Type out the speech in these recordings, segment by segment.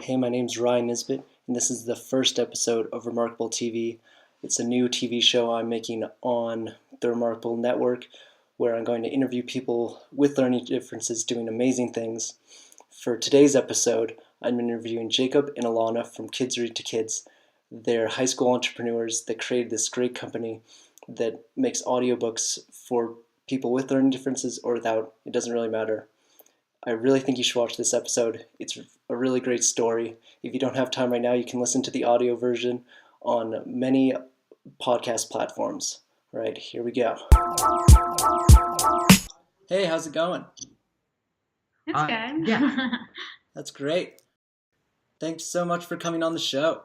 Hey, my name's Ryan Nisbet, and this is the first episode of Remarkable TV. It's a new TV show I'm making on the Remarkable Network where I'm going to interview people with learning differences doing amazing things. For today's episode, I'm interviewing Jacob and Alana from KidsRead2Kids. They're high school entrepreneurs that created this great company that makes audiobooks for people with learning differences or without. It doesn't really matter. I really think you should watch this episode. It's a really great story. If you don't have time right now, you can listen to the audio version on many podcast platforms. All right, here we go. Hey, how's it going? It's good. Yeah. That's great. Thanks so much for coming on the show.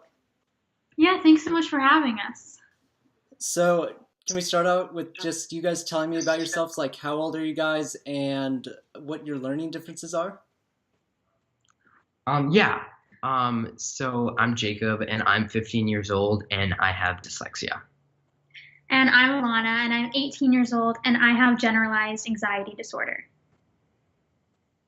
Yeah, thanks so much for having us. So, can we start out with just you guys telling me about yourselves? Like, how old are you guys and what your learning differences are? Yeah. So I'm Jacob and I'm 15 years old and I have dyslexia. And I'm Alana, and I'm 18 years old, and I have generalized anxiety disorder.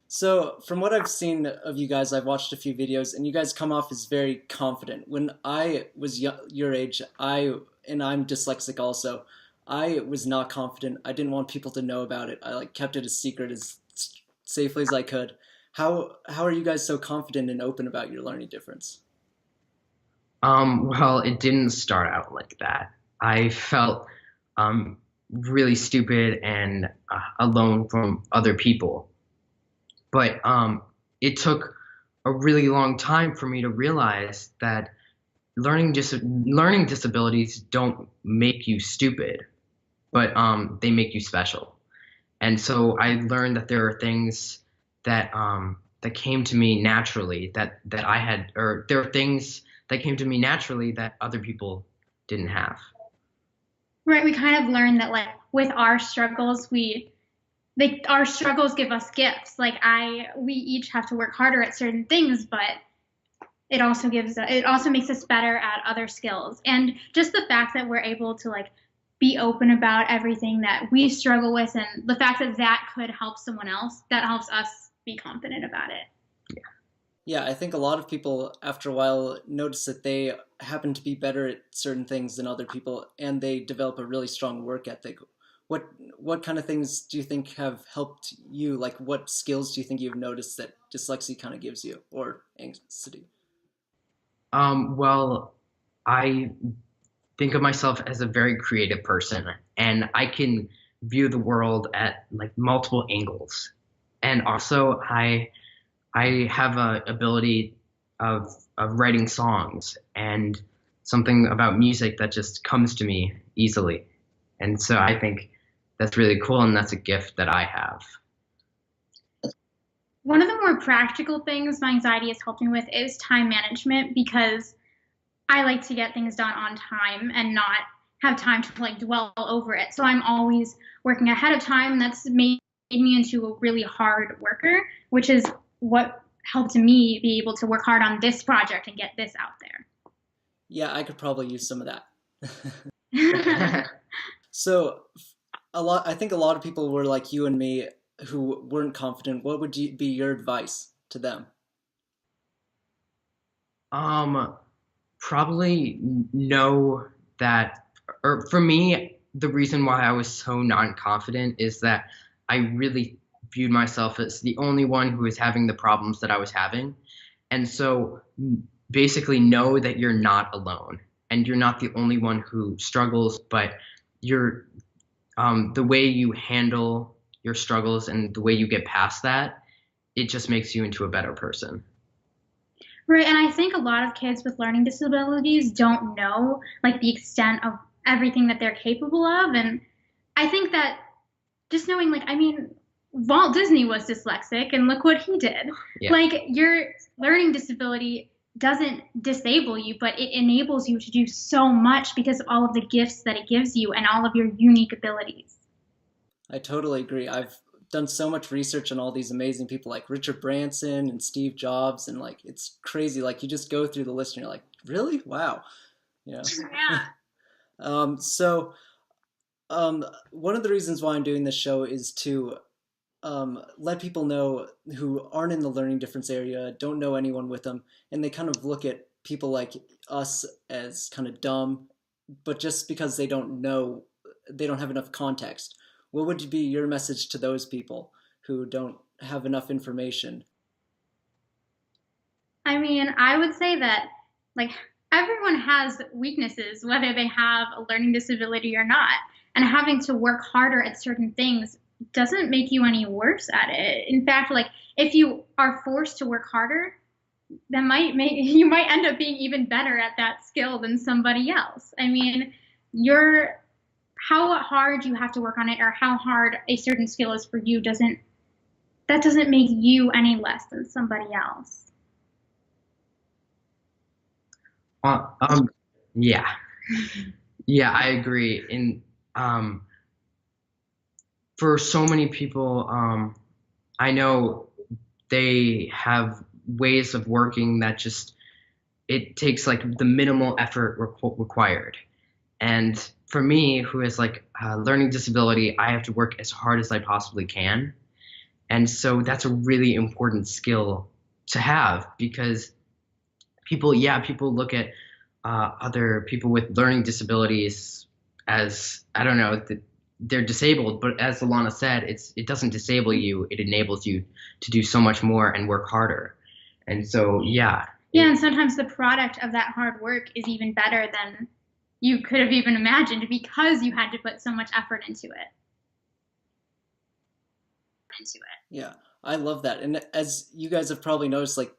So, from what I've seen of you guys, I've watched a few videos, and you guys come off as very confident. When I was your age, and I'm dyslexic also, I was not confident. I didn't want people to know about it. I kept it a secret as safely as I could. How are you guys so confident and open about your learning difference? Well, it didn't start out like that. I felt really stupid and alone from other people. But it took a really long time for me to realize that learning disabilities don't make you stupid, but they make you special. And so I learned that there are things that came to me naturally that I had, or there are things that came to me naturally that other people didn't have. Right, we kind of learned that with our struggles, our struggles give us gifts. We each have to work harder at certain things, but it also makes us better at other skills. And just the fact that we're able to be open about everything that we struggle with, and the fact that that could help someone else, that helps us be confident about it. Yeah, I think a lot of people, after a while, notice that they happen to be better at certain things than other people, and they develop a really strong work ethic. What kind of things do you think have helped you? Like, what skills do you think you've noticed that dyslexia kind of gives you, or anxiety? Well, I think of myself as a very creative person, and I can view the world at multiple angles. And also, I have a ability of writing songs and something about music that just comes to me easily. And so I think that's really cool, and that's a gift that I have. One of the more practical things my anxiety has helped me with is time management, because I like to get things done on time and not have time to dwell over it. So I'm always working ahead of time, and that's made me into a really hard worker, which is what helped me be able to work hard on this project and get this out there. Yeah, I could probably use some of that. So, I think a lot of people were like you and me who weren't confident. What would be your advice to them? Probably know that, or for me, the reason why I was so non-confident is that I really viewed myself as the only one who was having the problems that I was having. And so basically know that you're not alone and you're not the only one who struggles, but you're the way you handle your struggles and the way you get past that, it just makes you into a better person. Right, and I think a lot of kids with learning disabilities don't know the extent of everything that they're capable of, and I think that just knowing Walt Disney was dyslexic, and look what he did. Yeah. Your learning disability doesn't disable you, but it enables you to do so much because of all of the gifts that it gives you and all of your unique abilities. I totally agree. I've done so much research on all these amazing people like Richard Branson and Steve Jobs, and it's crazy. You just go through the list and you're like, really? Wow. Yeah. So one of the reasons why I'm doing this show is to let people know who aren't in the learning difference area, don't know anyone with them, and they kind of look at people like us as kind of dumb, but just because they don't know, they don't have enough context. What would be your message to those people who don't have enough information? I mean, I would say that like everyone has weaknesses, whether they have a learning disability or not. And having to work harder at certain things doesn't make you any worse at it. In fact, like if you are forced to work harder, that might make you might end up being even better at that skill than somebody else. I mean, you're how hard you have to work on it or how hard a certain skill is for you doesn't make you any less than somebody else. Uh, um, yeah, yeah, I agree. And for so many people, I know they have ways of working that just it takes like the minimal effort required. And for me, who has like a learning disability, I have to work as hard as I possibly can. And so that's a really important skill to have because people look at other people with learning disabilities as I don't know, they're disabled, but as Alana said, it doesn't disable you; it enables you to do so much more and work harder. And so, yeah, Yeah, and sometimes the product of that hard work is even better than you could have even imagined because you had to put so much effort into it. Yeah, I love that. And as you guys have probably noticed, like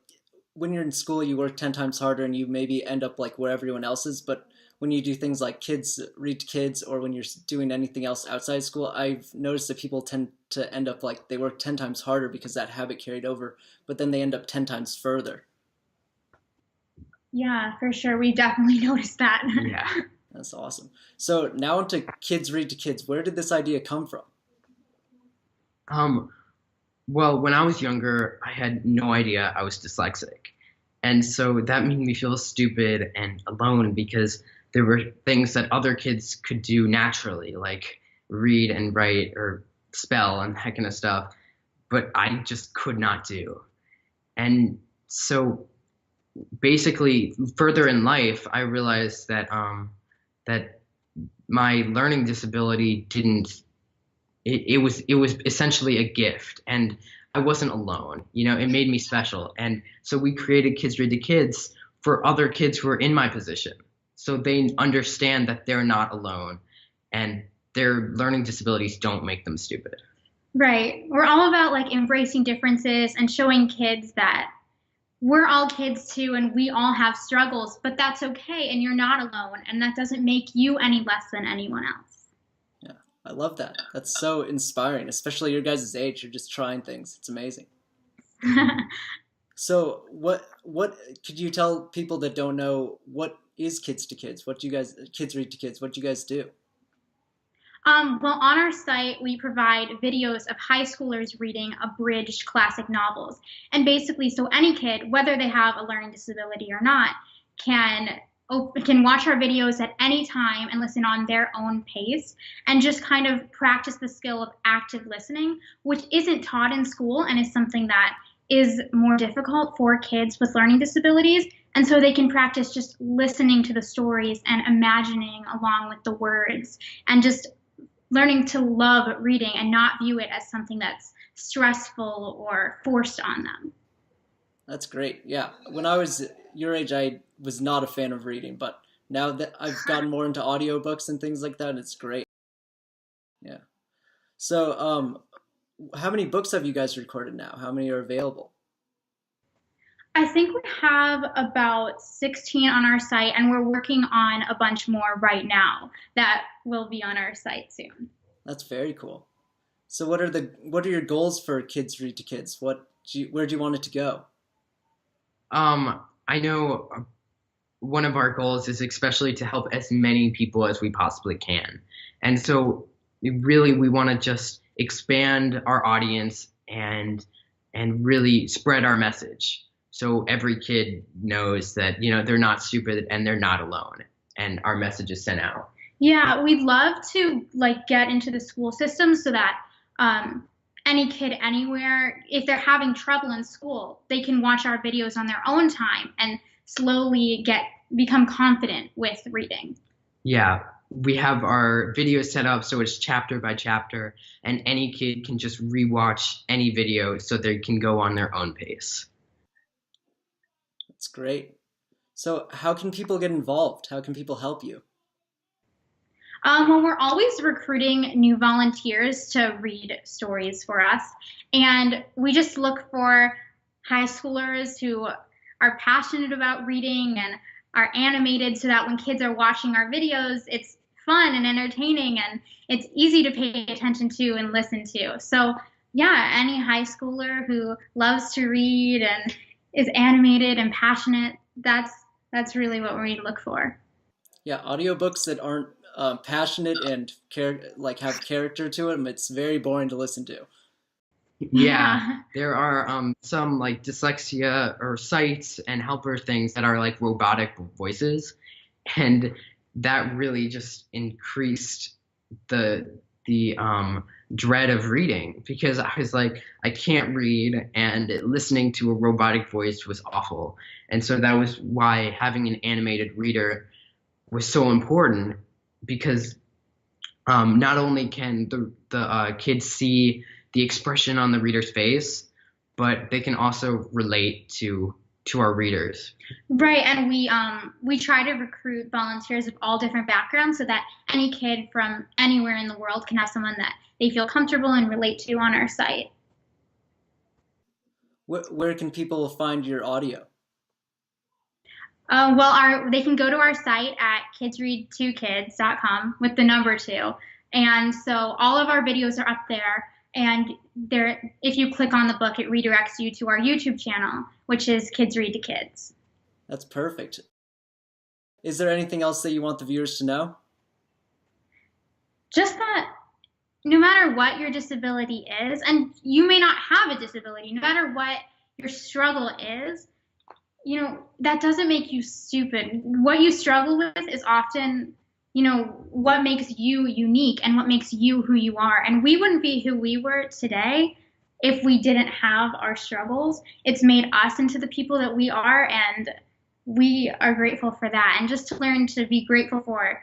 when you're in school, you work 10 times harder and you maybe end up like where everyone else is. But when you do things like kids read to kids or when you're doing anything else outside school, I've noticed that people tend to end up like they work 10 times harder because that habit carried over, but then they end up 10 times further. Yeah, for sure. We definitely noticed that. yeah. That's awesome. So now into Kids Read to Kids. Where did this idea come from? Um, well, when I was younger, I had no idea I was dyslexic. And so that made me feel stupid and alone because there were things that other kids could do naturally, like read and write or spell and that kind of stuff, but I just could not do. And so basically, further in life, I realized that my learning disability didn't it was essentially a gift and I wasn't alone. It made me special. And so we created Kids Read to Kids for other kids who are in my position. So they understand that they're not alone and their learning disabilities don't make them stupid. Right. We're all about like embracing differences and showing kids that we're all kids too and we all have struggles, but that's okay and you're not alone and that doesn't make you any less than anyone else. Yeah, I love that. That's so inspiring, especially your guys' age. You're just trying things. It's amazing. So, what could you tell people that don't know what is Kids to Kids? What do you guys Kids Read to Kids? What do you guys do? Well, on our site, we provide videos of high schoolers reading abridged classic novels. And basically, so any kid, whether they have a learning disability or not, can can watch our videos at any time and listen on their own pace and just kind of practice the skill of active listening, which isn't taught in school and is something that is more difficult for kids with learning disabilities. And so they can practice just listening to the stories and imagining along with the words and just learning to love reading and not view it as something that's stressful or forced on them. That's great. Yeah. When I was your age, I was not a fan of reading, but now that I've gotten more into audiobooks and things like that, it's great. Yeah. So, how many books have you guys recorded now? How many are available? I think we have about 16 on our site, and we're working on a bunch more right now that will be on our site soon. That's very cool. So, what are your goals for Kids Read to Kids? Where do you want it to go? I know one of our goals is especially to help as many people as we possibly can. And so really we want to just expand our audience and really spread our message. So every kid knows that, they're not stupid and they're not alone and our message is sent out. Yeah, we'd love to like get into the school system so that any kid anywhere, if they're having trouble in school, they can watch our videos on their own time and slowly become confident with reading. Yeah, we have our videos set up so it's chapter by chapter, and any kid can just rewatch any video so they can go on their own pace. That's great. So how can people get involved? How can people help you? Well, we're always recruiting new volunteers to read stories for us. And we just look for high schoolers who are passionate about reading and are animated so that when kids are watching our videos, it's fun and entertaining and it's easy to pay attention to and listen to. So, yeah, any high schooler who loves to read and is animated and passionate, that's really what we look for. Yeah, audiobooks that aren't passionate and have character to them, it's very boring to listen to. Yeah, there are some like dyslexia or sites and helper things that are like robotic voices, and that really just increased the dread of reading because I was like, I can't read, and listening to a robotic voice was awful. And so that was why having an animated reader was so important because not only can the kids see the expression on the reader's face, but they can also relate to our readers. Right, and we try to recruit volunteers of all different backgrounds so that any kid from anywhere in the world can have someone that they feel comfortable and relate to on our site. Where can people find your audio? Well, they can go to our site at KidsRead2Kids.com with the number 2, and so all of our videos are up there. And if you click on the book, it redirects you to our YouTube channel, which is Kids Read to Kids. That's perfect. Is there anything else that you want the viewers to know? Just that no matter what your disability is, and you may not have a disability, no matter what your struggle is, that doesn't make you stupid. What you struggle with is often, what makes you unique and what makes you who you are. And we wouldn't be who we were today if we didn't have our struggles. It's made us into the people that we are, and we are grateful for that. And just to learn to be grateful for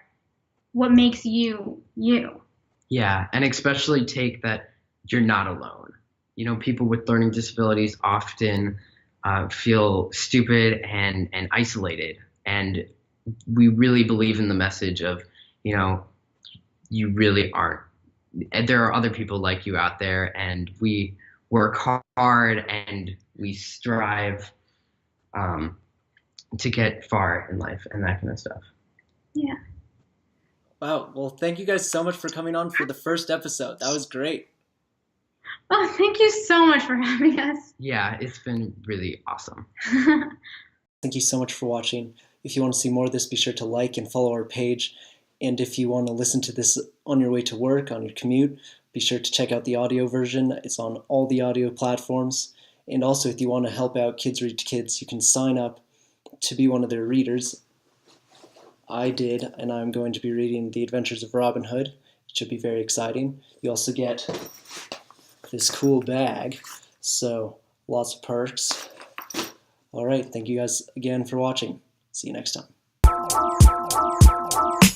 what makes you you. Yeah, and especially take that you're not alone. People with learning disabilities often feel stupid and isolated. And we really believe in the message of, you really aren't. There are other people like you out there, and we work hard and we strive to get far in life and that kind of stuff. Yeah. Wow. Well, thank you guys so much for coming on for the first episode. That was great. Oh, thank you so much for having us. Yeah, it's been really awesome. Thank you so much for watching. If you want to see more of this, be sure to like and follow our page. And if you want to listen to this on your way to work, on your commute, be sure to check out the audio version. It's on all the audio platforms. And also, if you want to help out Kids Read to Kids, you can sign up to be one of their readers. I did, and I'm going to be reading The Adventures of Robin Hood. It should be very exciting. You also get this cool bag, so lots of perks. All right, thank you guys again for watching. See you next time.